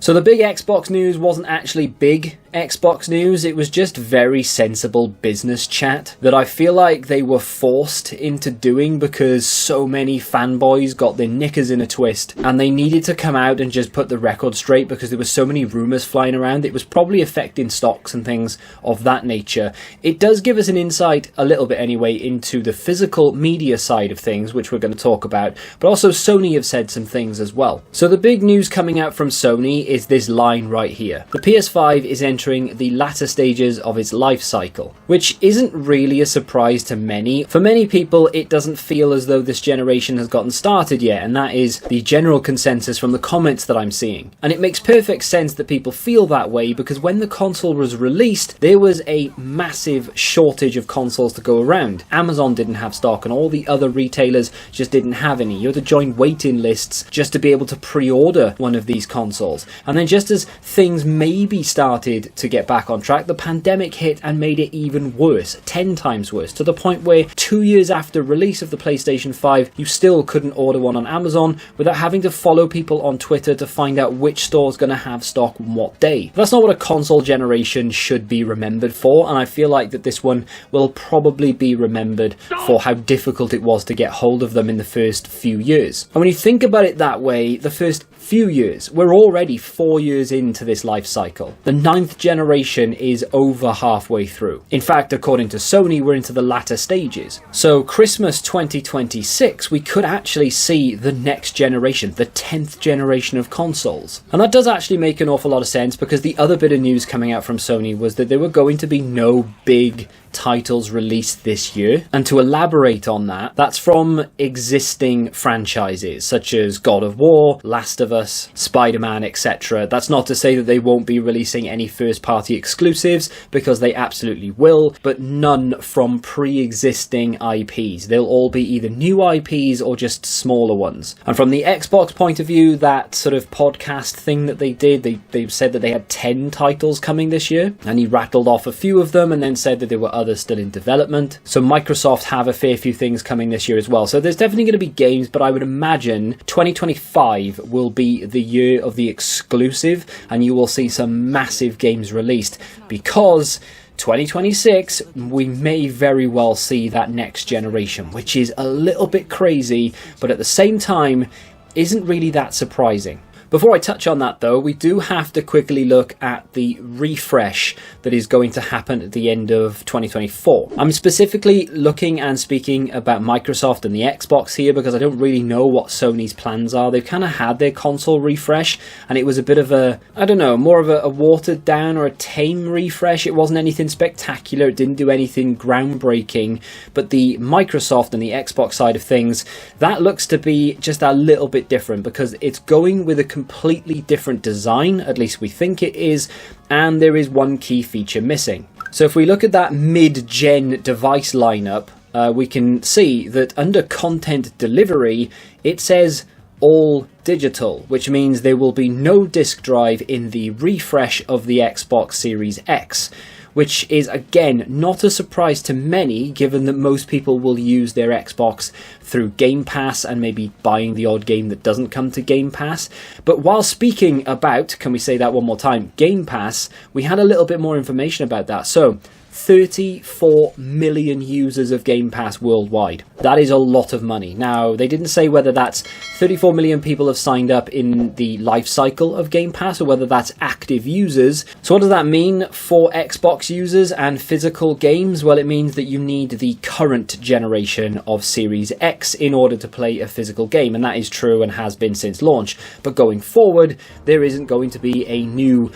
So the big Xbox news wasn't actually big Xbox news, it was just very sensible business chat that I feel like they were forced into doing because so many fanboys got their knickers in a twist and they needed to come out and just put the record straight because there were so many rumours flying around. It was probably affecting stocks and things of that nature. It does give us an insight, a little bit anyway, into the physical media side of things, which we're going to talk about, but also Sony have said some things as well. So the big news coming out from Sony is this line right here. The PS5 is entering the latter stages of its life cycle, which isn't really a surprise to many. For many people, it doesn't feel as though this generation has gotten started yet, and that is the general consensus from the comments that I'm seeing. And it makes perfect sense that people feel that way because when the console was released, there was a massive shortage of consoles to go around. Amazon didn't have stock and all the other retailers just didn't have any. You had to join waiting lists just to be able to pre-order one of these consoles. And then just as things maybe started to get back on track, the pandemic hit and made it even worse, 10 times worse, to the point where 2 years after release of the PlayStation 5, you still couldn't order one on Amazon without having to follow people on Twitter to find out which store's going to have stock on what day. That's not what a console generation should be remembered for, and I feel like that this one will probably be remembered for how difficult it was to get hold of them in the first few years. And when you think about it that way, the first few years, we're already 4 years into this life cycle. The 9th generation is over halfway through. In fact, according to Sony, we're into the latter stages. So Christmas 2026, we could actually see the next generation, the 10th generation of consoles. And that does actually make an awful lot of sense because the other bit of news coming out from Sony was that there were going to be no big titles released this year. And to elaborate on that, that's from existing franchises such as God of War, Last of Us, Spider-Man, etc. That's not to say that they won't be releasing any first-party exclusives, because they absolutely will, but none from pre-existing IPs. They'll all be either new IPs or just smaller ones. And from the Xbox point of view, that sort of podcast thing that they did, they said that they had 10 titles coming this year, and he rattled off a few of them and then said that there were others still in development. So Microsoft have a fair few things coming this year as well. So there's definitely going to be games, but I would imagine 2025 will be the year of the exclusive, and you will see some massive games released, because 2026, we may very well see that next generation, which is a little bit crazy, but at the same time, isn't really that surprising. Before I touch on that though, we do have to quickly look at the refresh that is going to happen at the end of 2024. I'm specifically looking and speaking about Microsoft and the Xbox here because I don't really know what Sony's plans are. They've kind of had their console refresh and it was a bit of a, I don't know, more of a watered down or a tame refresh. It wasn't anything spectacular, it didn't do anything groundbreaking, but the Microsoft and the Xbox side of things, that looks to be just a little bit different because it's going with a completely different design, at least we think it is, and there is one key feature missing. So if we look at that mid-gen device lineup, we can see that under content delivery, it says all digital, which means there will be no disk drive in the refresh of the Xbox Series X, which is again not a surprise to many given that most people will use their Xbox through Game Pass and maybe buying the odd game that doesn't come to Game Pass. But while speaking about, can we say that one more time, Game Pass, we had a little bit more information about that. So 34 million users of Game Pass worldwide. That is a lot of money. Now, they didn't say whether that's 34 million people have signed up in the life cycle of Game Pass or whether that's active users. So what does that mean for Xbox users and physical games? Well, it means that you need the current generation of Series X in order to play a physical game, and that is true and has been since launch. But going forward, there isn't going to be a new,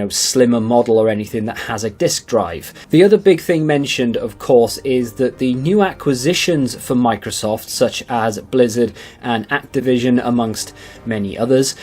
slimmer model or anything that has a disk drive. The other big thing mentioned, of course, is that the new acquisitions for Microsoft, such as Blizzard and Activision, amongst many others,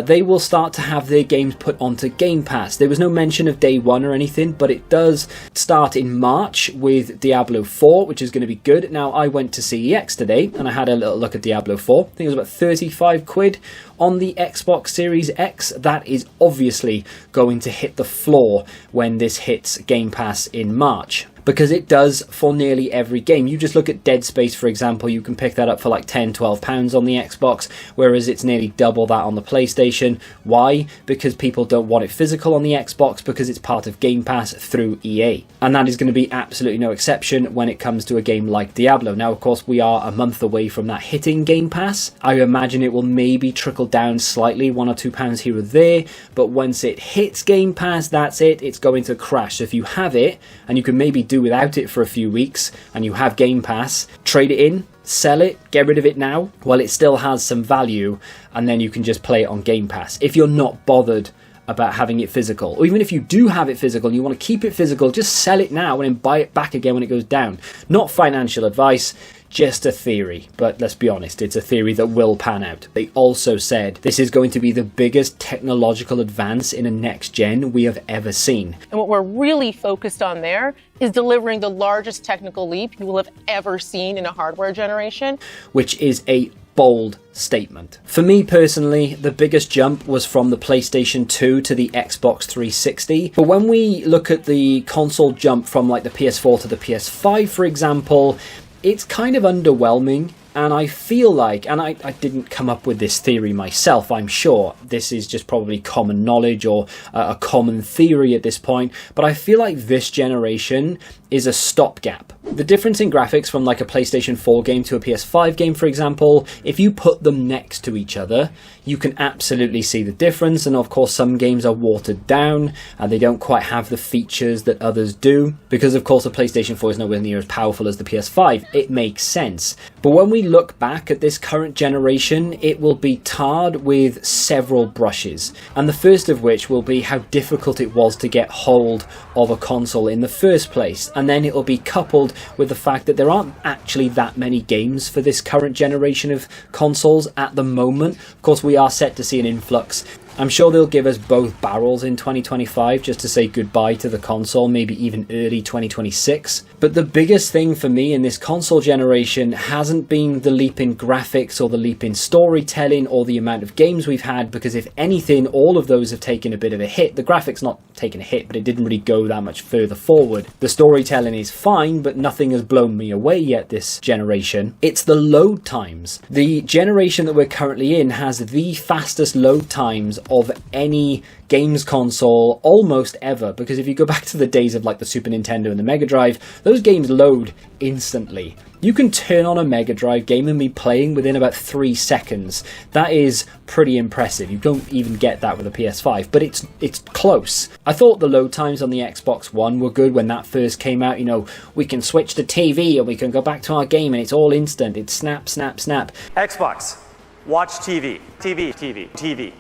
they will start to have their games put onto Game Pass. There was no mention of day one or anything, but it does start in March with Diablo 4, which is going to be good. Now, I went to CEX today, and I had a little look at Diablo 4. I think it was about 35 quid on the Xbox Series X. That is obviously going to hit the floor when this hits Game Pass in March. because it does for nearly every game. You just look at Dead Space, for example, you can pick that up for like £10-12 on the Xbox, whereas it's nearly double that on the PlayStation. Why? Because people don't want it physical on the Xbox, because it's part of Game Pass through EA. And that is going to be absolutely no exception when it comes to a game like Diablo. Now, of course, we are a month away from that hitting Game Pass. I imagine it will maybe trickle down slightly, £1 or £2 here or there, but once it hits Game Pass, that's it, it's going to crash. So if you have it, and you can maybe do without it for a few weeks, and you have Game Pass, trade it in, sell it, get rid of it now, while it still has some value, and then you can just play it on Game Pass. If you're not bothered about having it physical, or even if you do have it physical and you want to keep it physical, just sell it now and then buy it back again when it goes down. Not financial advice, just a theory, but let's be honest, it's a theory that will pan out. They also said this is going to be the biggest technological advance in a next gen we have ever seen. And what we're really focused on there is delivering the largest technical leap you will have ever seen in a hardware generation. Which is a bold statement. For me personally, the biggest jump was from the PlayStation 2 to the Xbox 360. But when we look at the console jump from like the PS4 to the PS5, for example, it's kind of underwhelming. And I feel like, and I didn't come up with this theory myself, I'm sure. This is just probably common knowledge or a common theory at this point. But I feel like this generation is a stopgap. The difference in graphics from like a PlayStation 4 game to a PS5 game, for example, if you put them next to each other, you can absolutely see the difference. And of course, some games are watered down and they don't quite have the features that others do. Because of course, the PlayStation 4 is nowhere near as powerful as the PS5. It makes sense. But when we look back at this current generation, it will be tarred with several brushes. And the first of which will be how difficult it was to get hold of a console in the first place. And then it will be coupled with the fact that there aren't actually that many games for this current generation of consoles at the moment. Of course, we are set to see an influx. I'm sure they'll give us both barrels in 2025 just to say goodbye to the console, maybe even early 2026. But the biggest thing for me in this console generation hasn't been the leap in graphics or the leap in storytelling or the amount of games we've had, because if anything, all of those have taken a bit of a hit. The graphics not taken a hit, but it didn't really go that much further forward. The storytelling is fine, but nothing has blown me away yet this generation. It's the load times. The generation that we're currently in has the fastest load times of any games console almost ever, because if you go back to the days of like the Super Nintendo and the Mega Drive, those games load instantly. You can turn on a Mega Drive game and be playing within about 3 seconds. That is pretty impressive. You don't even get that with a PS5, but it's close. I thought the load times on the Xbox One were good when that first came out. You know, we can switch to TV and we can go back to our game and it's all instant. It's snap, snap, snap. Xbox, watch TV, TV, TV, TV.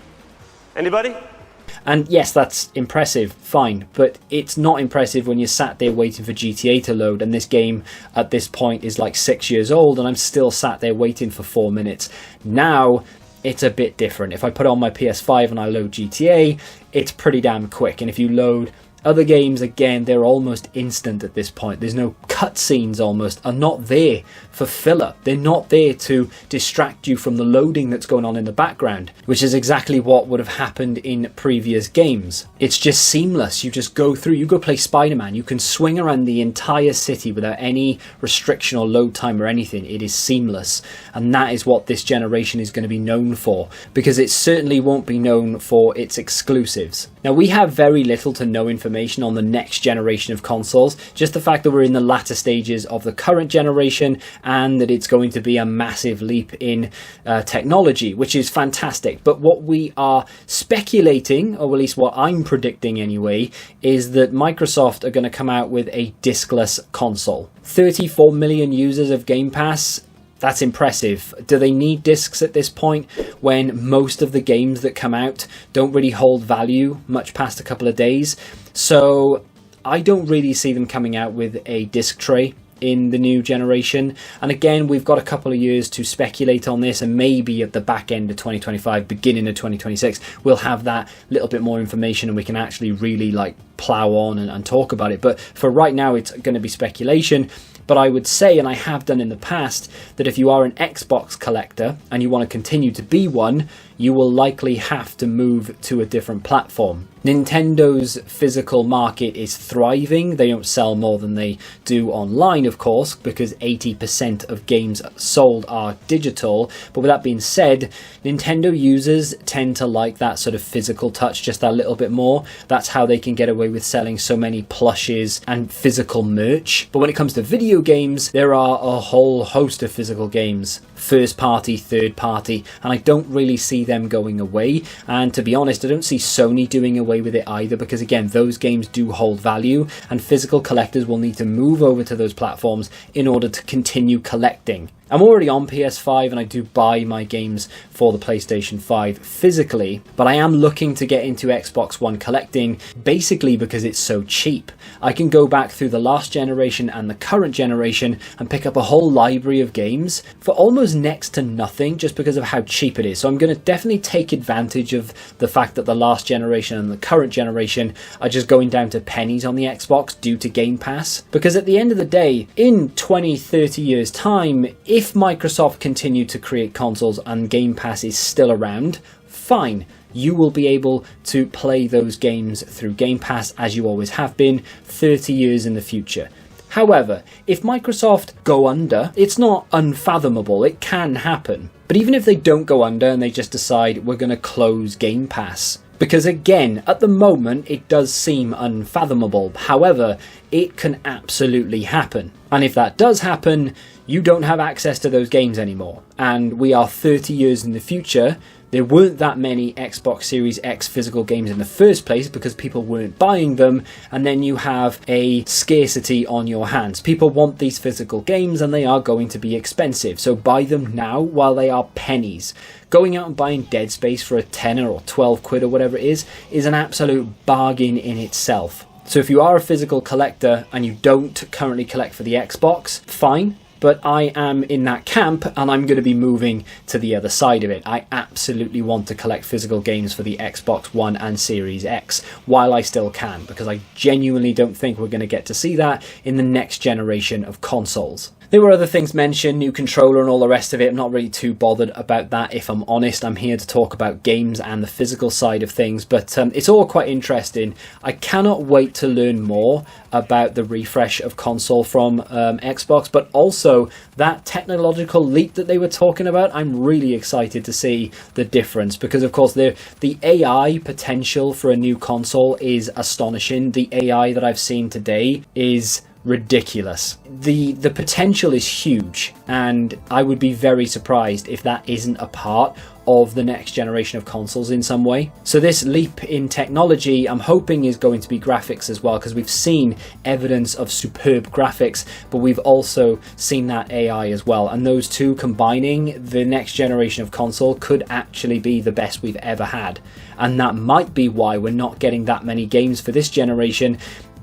Anybody? And yes, that's impressive, fine, but it's not impressive when you're sat there waiting for GTA to load, and this game at this point is like 6 years old and I'm still sat there waiting for 4 minutes. Now, it's a bit different. If I put on my PS5 and I load GTA, it's pretty damn quick, and if you load other games, again, they're almost instant at this point. There's no cutscenes, almost are not there for filler. They're not there to distract you from the loading that's going on in the background, which is exactly what would have happened in previous games. It's just seamless. You just go through, you go play Spider-Man, you can swing around the entire city without any restriction or load time or anything. It is seamless, and that is what this generation is going to be known for, because it certainly won't be known for its exclusives. Now, we have very little to no information on the next generation of consoles, just the fact that we're in the latter stages of the current generation and that it's going to be a massive leap in technology, which is fantastic. But what we are speculating, or at least what I'm predicting anyway, is that Microsoft are going to come out with a diskless console. 34 million users of Game Pass. That's impressive. Do they need discs at this point when most of the games that come out don't really hold value much past a couple of days? So I don't really see them coming out with a disc tray in the new generation. And again, we've got a couple of years to speculate on this, and maybe at the back end of 2025, beginning of 2026, we'll have that little bit more information and we can actually really like plow on and talk about it. But for right now, it's going to be speculation. But I would say, and I have done in the past, that if you are an Xbox collector and you want to continue to be one, you will likely have to move to a different platform. Nintendo physical market is thriving. They don't sell more than they do online, of course, because 80% of games sold are digital. But with that being said, Nintendo users tend to like that sort of physical touch just a little bit more. That's how they can get away with selling so many plushes and physical merch. But when it comes to video games, there are a whole host of physical games. First party, third party, and I don't really see them going away. And to be honest, I don't see Sony doing away with it either, because again, those games do hold value, and physical collectors will need to move over to those platforms in order to continue collecting. I'm already on PS5 and I do buy my games for the PlayStation 5 physically, but I am looking to get into Xbox One collecting basically because it's so cheap. I can go back through the last generation and the current generation and pick up a whole library of games for almost next to nothing just because of how cheap it is. So I'm going to definitely take advantage of the fact that the last generation and the current generation are just going down to pennies on the Xbox due to Game Pass. Because at the end of the day, in 20-30 years time, if Microsoft continue to create consoles and Game Pass is still around, fine. You will be able to play those games through Game Pass as you always have been 30 years in the future. However, if Microsoft go under, it's not unfathomable, it can happen. But even if they don't go under and they just decide we're going to close Game Pass, because again, at the moment, it does seem unfathomable. However, it can absolutely happen. And if that does happen, you don't have access to those games anymore. And we are 30 years in the future. There weren't that many Xbox Series X physical games in the first place because people weren't buying them, and then you have a scarcity on your hands. People want these physical games and they are going to be expensive, so buy them now while they are pennies. Going out and buying Dead Space for a tenner or 12 quid or whatever it is an absolute bargain in itself. So if you are a physical collector and you don't currently collect for the Xbox, fine. But I am in that camp and I'm going to be moving to the other side of it. I absolutely want to collect physical games for the Xbox One and Series X while I still can, because I genuinely don't think we're going to get to see that in the next generation of consoles. There were other things mentioned, new controller and all the rest of it. I'm not really too bothered about that, if I'm honest. I'm here to talk about games and the physical side of things, but it's all quite interesting. I cannot wait to learn more about the refresh of console from Xbox, but also that technological leap that they were talking about. I'm really excited to see the difference, because of course the AI potential for a new console is astonishing. The AI that I've seen today is ridiculous. The potential is huge, and I would be very surprised if that isn't a part of the next generation of consoles in some way. So this leap in technology, I'm hoping, is going to be graphics as well, because we've seen evidence of superb graphics, but we've also seen that AI as well, and those two combining, the next generation of console could actually be the best we've ever had. And that might be why we're not getting that many games for this generation,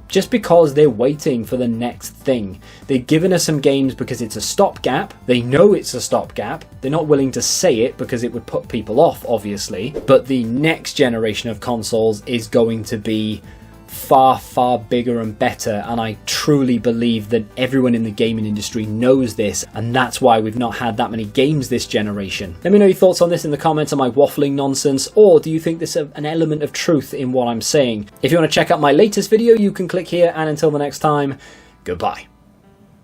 just because they're waiting for the next thing. They've given us some games because it's a stopgap. They know it's a stopgap. They're not willing to say it because it would put people off, obviously. But the next generation of consoles is going to be far, far bigger and better, and I truly believe that everyone in the gaming industry knows this, and that's why we've not had that many games this generation. Let me know your thoughts on this in the comments. Am I waffling nonsense, or do you think there's an element of truth in what I'm saying? If you want to check out my latest video, you can click here, and until the next time, goodbye.